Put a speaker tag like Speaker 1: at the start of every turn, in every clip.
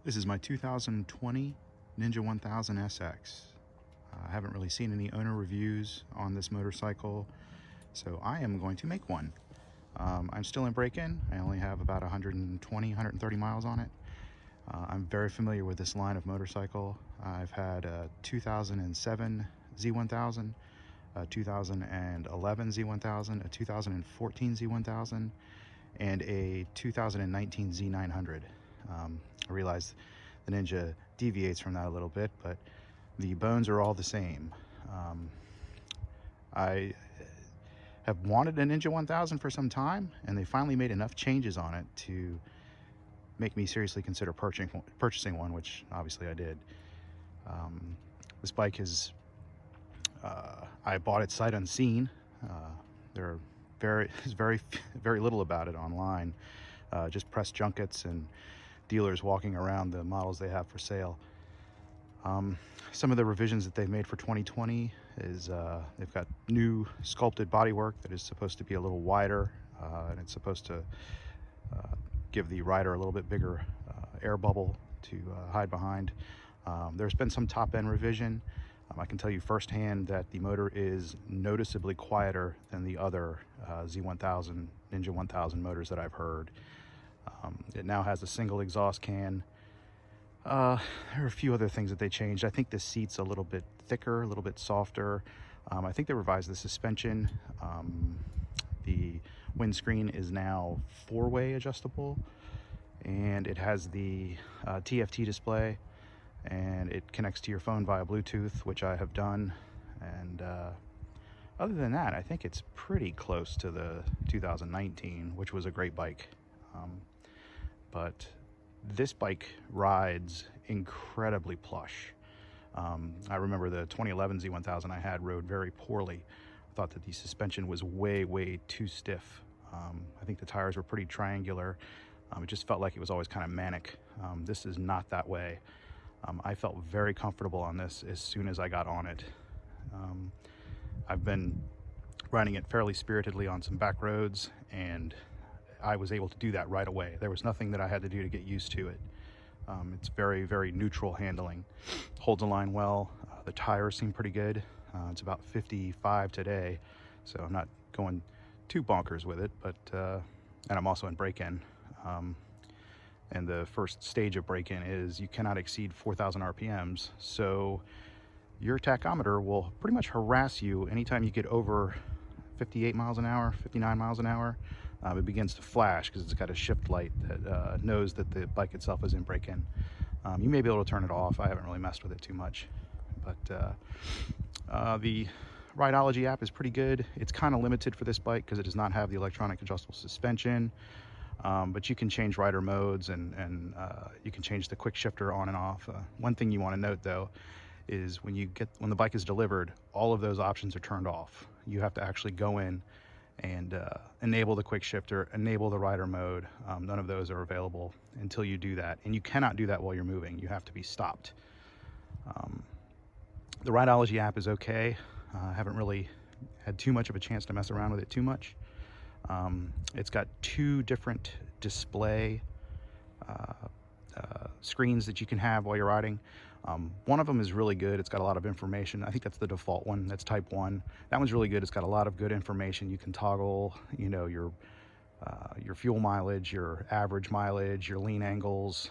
Speaker 1: This is my 2020 Ninja 1000 SX. I haven't really seen any owner reviews on this motorcycle, so I am going to make one. I'm still in break-in. I only have about 120, 130 miles on it. I'm very familiar with this line of motorcycle. I've had a 2007 Z1000, a 2011 Z1000, a 2014 Z1000, and a 2019 Z900. I realize the Ninja deviates from that a little bit, but the bones are all the same. I have wanted a Ninja 1000 for some time, and they finally made enough changes on it to make me seriously consider purchasing one, which obviously I did. This bike is, I bought it sight unseen. There's very little about it online. Just press junkets and dealers walking around the models they have for sale. Some of the revisions that they've made for 2020 is they've got new sculpted bodywork that is supposed to be a little wider, and it's supposed to give the rider a little bit bigger air bubble to hide behind. There's been some top-end revision. I can tell you firsthand that the motor is noticeably quieter than the other Z1000, Ninja 1000 motors that I've heard. It now has a single exhaust can. There are a few other things that they changed. I think the seat's a little bit thicker, a little bit softer. I think they revised the suspension. The windscreen is now four-way adjustable, and it has the TFT display, and it connects to your phone via Bluetooth, which I have done. And other than that, I think it's pretty close to the 2019, which was a great bike. But this bike rides incredibly plush. I remember the 2011 Z1000 I had rode very poorly. I thought that the suspension was way too stiff. I think the tires were pretty triangular. It just felt like it was always kind of manic. This is not that way. I felt very comfortable on this as soon as I got on it. I've been riding it fairly spiritedly on some back roads, and I was able to do that right away. There was nothing that I had to do to get used to it. It's very neutral handling. Holds the line well. The tires seem pretty good. It's about 55 today, so I'm not going too bonkers with it, but and I'm also in break-in. And the first stage of break-in is you cannot exceed 4,000 RPMs, so your tachometer will pretty much harass you anytime you get over 58 miles an hour, 59 miles an hour. It begins to flash because it's got a shift light that knows that the bike itself is in break-in. You may be able to turn it off. I haven't really messed with it too much, but the Rideology app is pretty good. It's kind of limited for this bike because it does not have the electronic adjustable suspension, but you can change rider modes, and you can change the quick shifter on and off. One thing you want to note though is when the bike is delivered, all of those options are turned off. You have to actually go in and enable the quick shifter, enable the rider mode. None of those are available until you do that, and you cannot do that while you're moving. You have to be stopped. The Rideology app is okay. I haven't really had too much of a chance to mess around with it too much. It's got two different display screens that you can have while you're riding. One of them is really good. It's got a lot of information. I think that's the default one. That's type 1. That one's really good. It's got a lot of good information. You can toggle, you know, your fuel mileage, your average mileage, your lean angles.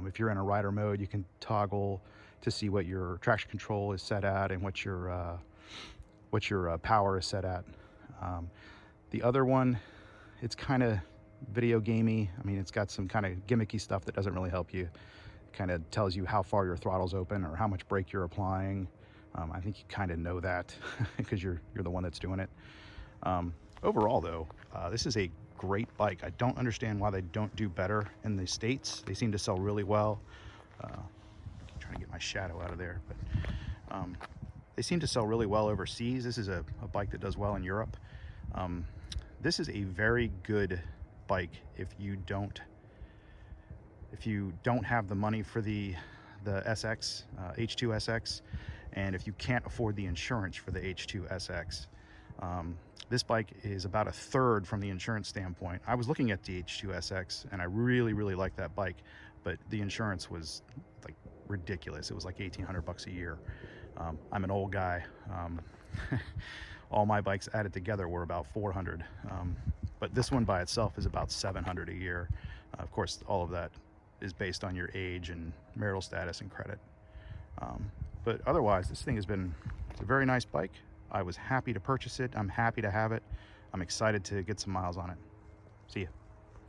Speaker 1: If you're in a rider mode, you can toggle to see what your traction control is set at and what your power is set at. The other one, it's kind of video gamey. I mean, it's got some kind of gimmicky stuff that doesn't really help you. It kind of tells you how far your throttle's open or how much brake you're applying. I think you kind of know that because you're the one that's doing it. Overall though, this is a great bike. I don't understand why they don't do better in the States. They seem to sell really well. I'm trying to get my shadow out of there, but they seem to sell really well overseas. This is a bike that does well in Europe. This is a very good bike if you don't have the money for the SX, H2 SX, and if you can't afford the insurance for the H2 SX. This bike is about a third from the insurance standpoint. I was looking at the H2 SX and I really like that bike, but the insurance was like ridiculous. It was like 1,800 bucks a year. I'm an old guy. All my bikes added together were about 400, but this one by itself is about 700 a year. Of course, all of that is based on your age and marital status and credit. But otherwise, this thing it's a very nice bike. I was happy to purchase it. I'm happy to have it. I'm excited to get some miles on it. See ya.